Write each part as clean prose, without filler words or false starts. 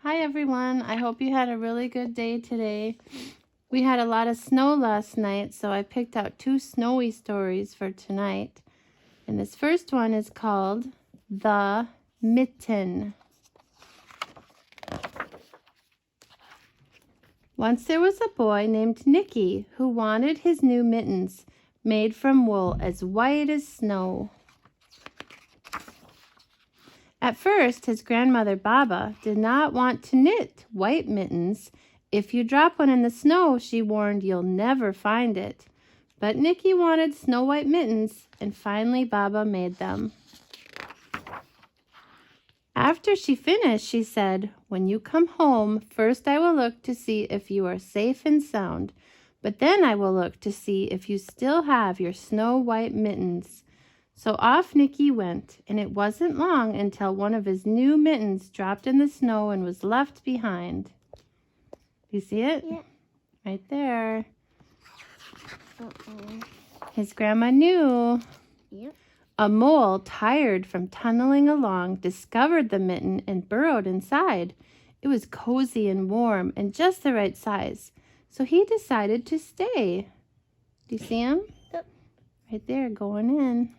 Hi everyone, I hope you had a really good day today. We had a lot of snow last night, so I picked out 2 snowy stories for tonight. And this first one is called The Mitten. Once there was a boy named Nicky who wanted his new mittens made from wool as white as snow. At first, his grandmother Baba did not want to knit white mittens. If you drop one in the snow, she warned, you'll never find it. But Nicky wanted snow-white mittens, and finally Baba made them. After she finished, she said, "When you come home, first I will look to see if you are safe and sound, but then I will look to see if you still have your snow-white mittens." So off Nicky went, and it wasn't long until one of his new mittens dropped in the snow and was left behind. You see it? Yeah. Right there. His grandma knew. Yep. A mole, tired from tunneling along, discovered the mitten and burrowed inside. It was cozy and warm and just the right size, so he decided to stay. Do you see him? Yep. Right there, going in.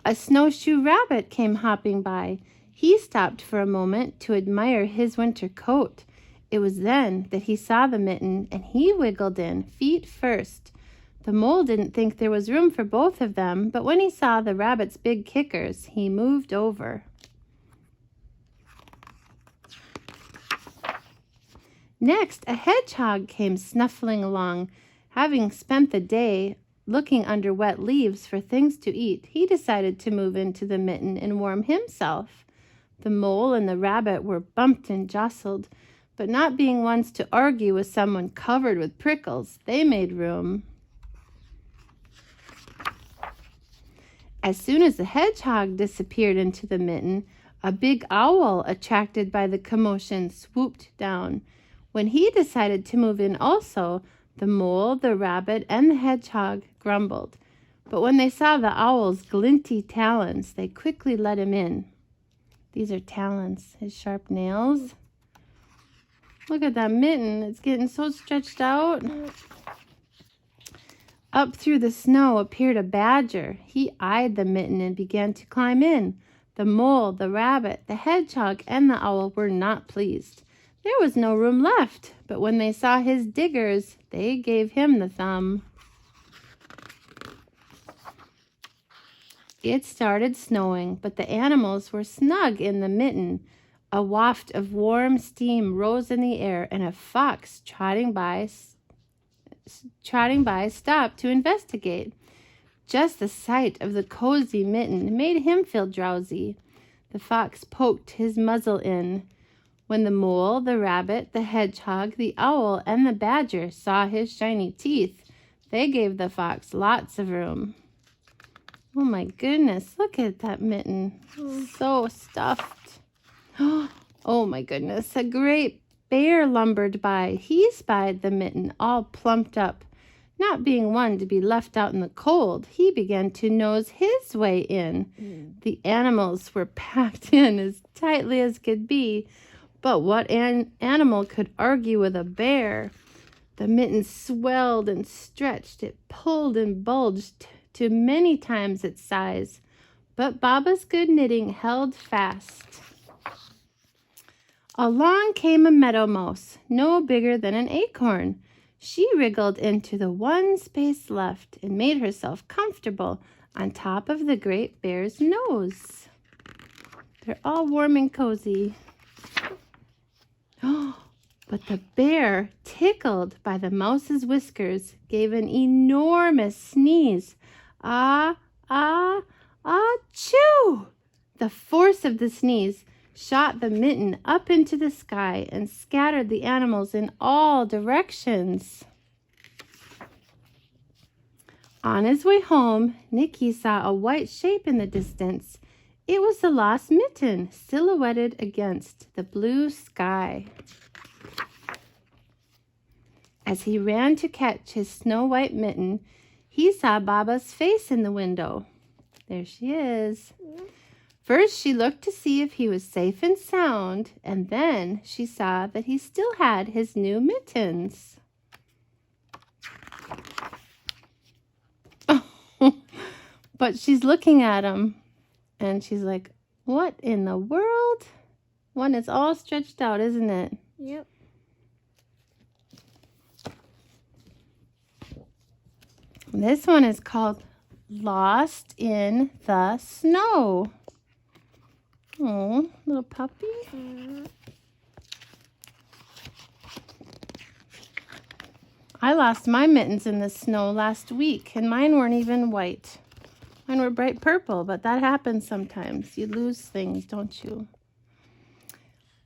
A snowshoe rabbit came hopping by. He stopped for a moment to admire his winter coat. It was then that he saw the mitten, and he wiggled in, feet first. The mole didn't think there was room for both of them, but when he saw the rabbit's big kickers, he moved over. Next, a hedgehog came snuffling along. Having spent the day looking under wet leaves for things to eat, he decided to move into the mitten and warm himself. The mole and the rabbit were bumped and jostled, but not being ones to argue with someone covered with prickles, they made room. As soon as the hedgehog disappeared into the mitten, a big owl, attracted by the commotion, swooped down. When he decided to move in also, the mole, the rabbit, and the hedgehog grumbled. But when they saw the owl's glinty talons, they quickly let him in. These are talons, his sharp nails. Look at that mitten. It's getting so stretched out. Up through the snow appeared a badger. He eyed the mitten and began to climb in. The mole, the rabbit, the hedgehog, and the owl were not pleased. There was no room left, but when they saw his diggers, they gave him the thumb. It started snowing, but the animals were snug in the mitten. A waft of warm steam rose in the air, and a fox trotting by stopped to investigate. Just the sight of the cozy mitten made him feel drowsy. The fox poked his muzzle in. When the mole, the rabbit, the hedgehog, the owl, and the badger saw his shiny teeth, they gave the fox lots of room. Oh my goodness, look at that mitten. So stuffed. Oh my goodness, a great bear lumbered by. He spied the mitten all plumped up. Not being one to be left out in the cold, he began to nose his way in. The animals were packed in as tightly as could be, but what animal could argue with a bear? The mitten swelled and stretched. It pulled and bulged to many times its size, but Baba's good knitting held fast. Along came a meadow mouse, no bigger than an acorn. She wriggled into the one space left and made herself comfortable on top of the great bear's nose. They're all warm and cozy. But the bear, tickled by the mouse's whiskers, gave an enormous sneeze. Ah, ah, achoo! The force of the sneeze shot the mitten up into the sky and scattered the animals in all directions. On his way home, Nicky saw a white shape in the distance. It was the lost mitten, silhouetted against the blue sky. As he ran to catch his snow-white mitten, he saw Baba's face in the window. There she is. First, she looked to see if he was safe and sound, and then she saw that he still had his new mittens. But she's looking at him, and she's like, what in the world? One is all stretched out, isn't it? Yep. This one is called Lost in the Snow. Oh, little puppy. I lost my mittens in the snow last week, and mine weren't even white. Mine were bright purple, but that happens sometimes. You lose things, don't you?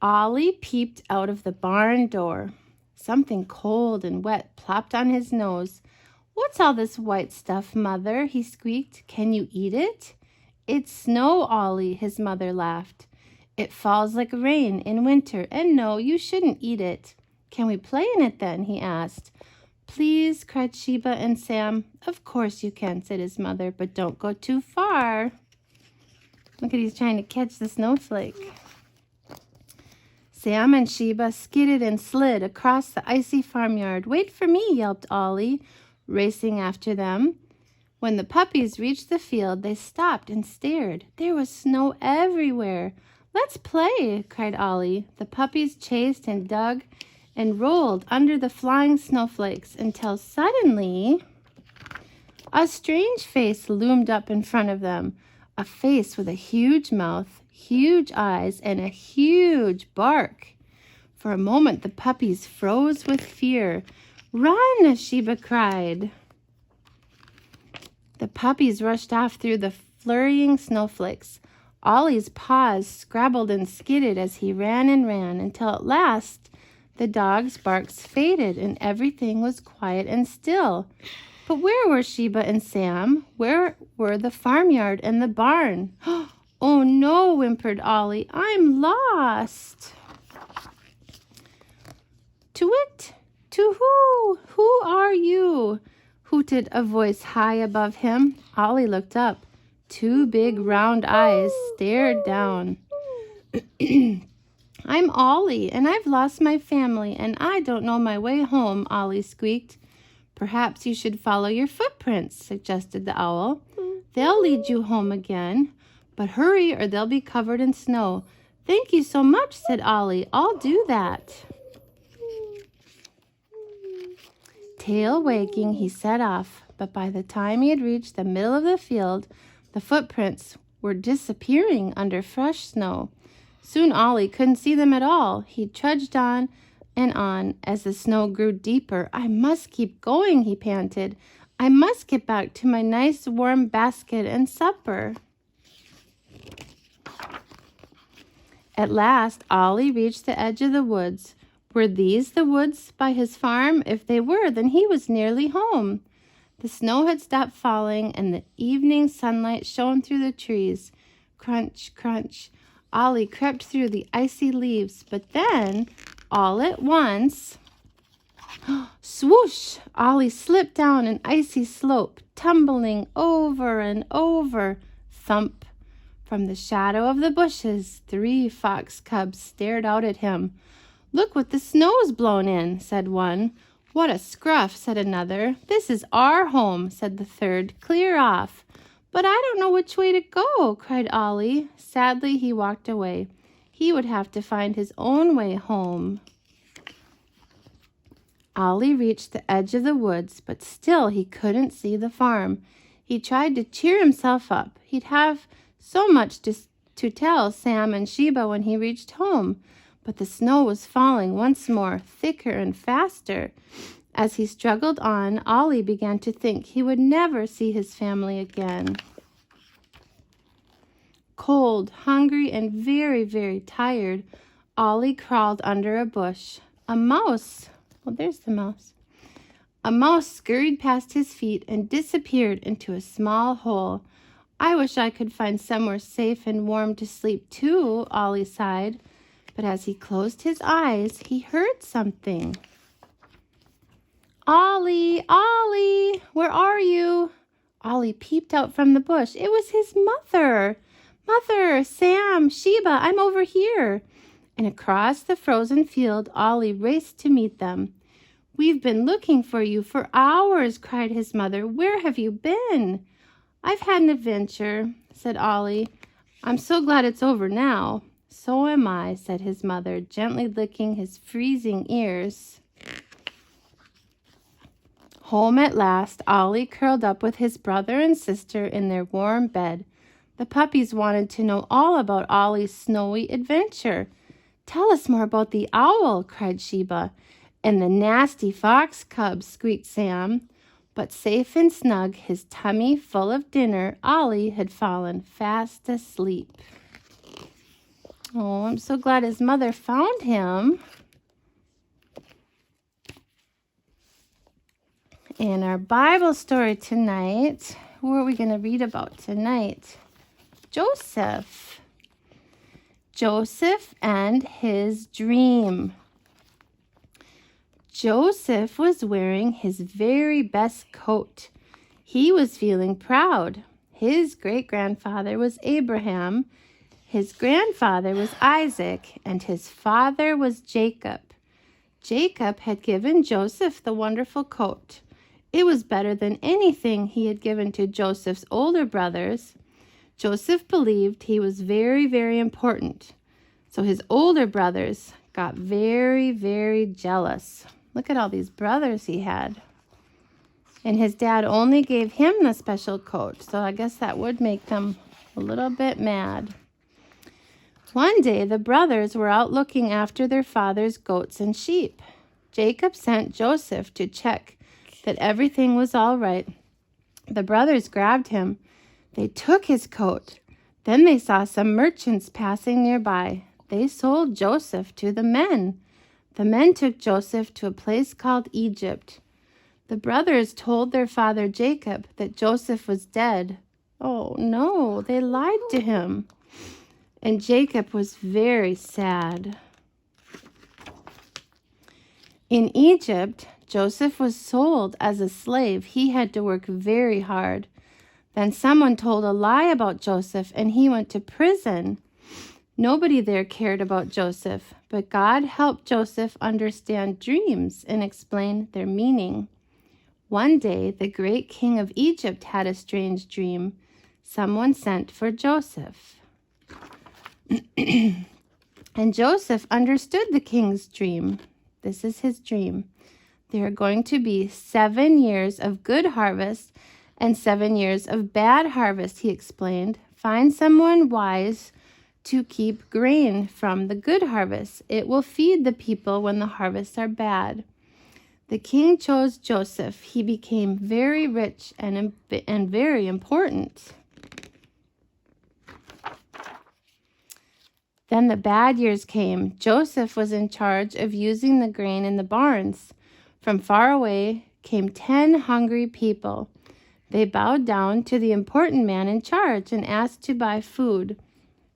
Ollie peeped out of the barn door. Something cold and wet plopped on his nose. What's all this white stuff, Mother? He squeaked. Can you eat it? It's snow, Ollie, his mother laughed. It falls like rain in winter, and no, you shouldn't eat it. Can we play in it then? He asked. Please, cried Sheba and Sam. Of course you can, said his mother, but don't go too far. Look at he's trying to catch the snowflake. Sam and Sheba skidded and slid across the icy farmyard. Wait for me, yelped Ollie, racing after them. When the puppies reached the field, they stopped and stared. There was snow everywhere. Let's play, cried Ollie. The puppies chased and dug and rolled under the flying snowflakes until suddenly a strange face loomed up in front of them, a face with a huge mouth, huge eyes, and a huge bark. For a moment, the puppies froze with fear. Run, Sheba cried. The puppies rushed off through the flurrying snowflakes. Ollie's paws scrabbled and skidded as he ran and ran until at last the dog's barks faded and everything was quiet and still. But where were Sheba and Sam? Where were the farmyard and the barn? Oh no, whimpered Ollie. I'm lost. To-wit, to-hoo, who are you? Hooted a voice high above him. Ollie looked up. Two big round eyes stared down. I'm Ollie, and I've lost my family, and I don't know my way home, Ollie squeaked. Perhaps you should follow your footprints, suggested the owl. They'll lead you home again. But hurry, or they'll be covered in snow. Thank you so much, said Ollie. I'll do that. Tail wagging, he set off, but by the time he had reached the middle of the field, the footprints were disappearing under fresh snow. Soon Ollie couldn't see them at all. He trudged on and on as the snow grew deeper. I must keep going, he panted. I must get back to my nice warm basket and supper. At last, Ollie reached the edge of the woods. Were these the woods by his farm? If they were, then he was nearly home. The snow had stopped falling, and the evening sunlight shone through the trees. Crunch, crunch. Ollie crept through the icy leaves, but then, all at once, swoosh! Ollie slipped down an icy slope, tumbling over and over. Thump! From the shadow of the bushes, 3 fox cubs stared out at him. Look what the snow's blown in, said one. What a scruff, said another. This is our home, said the third. Clear off. But I don't know which way to go, cried Ollie. Sadly, he walked away. He would have to find his own way home. Ollie reached the edge of the woods, but still he couldn't see the farm. He tried to cheer himself up. He'd have so much to tell Sam and Sheba when he reached home. But the snow was falling once more, thicker and faster. As he struggled on, Ollie began to think he would never see his family again. Cold, hungry, and very, very tired, Ollie crawled under a bush. A mouse, well, there's the mouse. A mouse scurried past his feet and disappeared into a small hole. I wish I could find somewhere safe and warm to sleep too, Ollie sighed. But as he closed his eyes, he heard something. Ollie, Ollie, where are you? Ollie peeped out from the bush. It was his mother. Mother, Sam, Sheba, I'm over here. And across the frozen field, Ollie raced to meet them. We've been looking for you for hours, cried his mother. Where have you been? I've had an adventure, said Ollie. I'm so glad it's over now. So am I, said his mother, gently licking his freezing ears. Home at last, Ollie curled up with his brother and sister in their warm bed. The puppies wanted to know all about Ollie's snowy adventure. Tell us more about the owl, cried Sheba. And the nasty fox cub, squeaked Sam. But safe and snug, his tummy full of dinner, Ollie had fallen fast asleep. Oh, I'm so glad his mother found him. In our Bible story tonight, what are we going to read about tonight? Joseph. Joseph and his dream. Joseph was wearing his very best coat. He was feeling proud. His great-grandfather was Abraham, his grandfather was Isaac, and his father was Jacob. Jacob had given Joseph the wonderful coat. It was better than anything he had given to Joseph's older brothers. Joseph believed he was very, very important. So his older brothers got very, very jealous. Look at all these brothers he had. And his dad only gave him the special coat. So I guess that would make them a little bit mad. One day the brothers were out looking after their father's goats and sheep. Jacob sent Joseph to check that everything was all right. The brothers grabbed him. They took his coat. Then they saw some merchants passing nearby. They sold Joseph to the men. The men took Joseph to a place called Egypt. The brothers told their father Jacob that Joseph was dead. Oh no, they lied to him. And Jacob was very sad. In Egypt, Joseph was sold as a slave. He had to work very hard. Then someone told a lie about Joseph, and he went to prison. Nobody there cared about Joseph, but God helped Joseph understand dreams and explain their meaning. One day, the great king of Egypt had a strange dream. Someone sent for Joseph. And Joseph understood the king's dream. This is his dream. There are going to be 7 years of good harvest and 7 years of bad harvest, he explained. Find someone wise to keep grain from the good harvest. It will feed the people when the harvests are bad. The king chose Joseph. He became very rich and very important. Then the bad years came. Joseph was in charge of using the grain in the barns. From far away came 10 hungry people. They bowed down to the important man in charge and asked to buy food.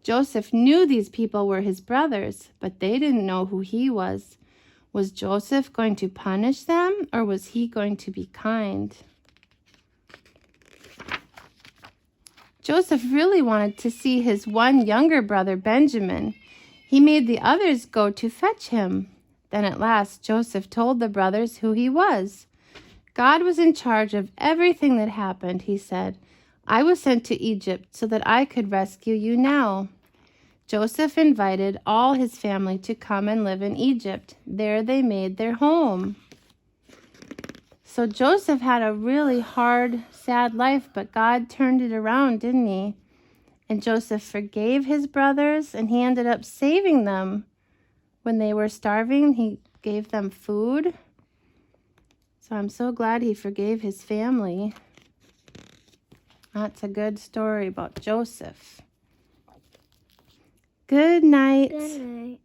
Joseph knew these people were his brothers, but they didn't know who he was. Was Joseph going to punish them, or was he going to be kind? Joseph really wanted to see his one younger brother, Benjamin. He made the others go to fetch him. Then at last, Joseph told the brothers who he was. God was in charge of everything that happened, he said. I was sent to Egypt so that I could rescue you now. Joseph invited all his family to come and live in Egypt. There they made their home. So Joseph had a really hard, sad life, but God turned it around, didn't he? And Joseph forgave his brothers, and he ended up saving them. When they were starving, he gave them food. So I'm so glad he forgave his family. That's a good story about Joseph. Good night. Good night.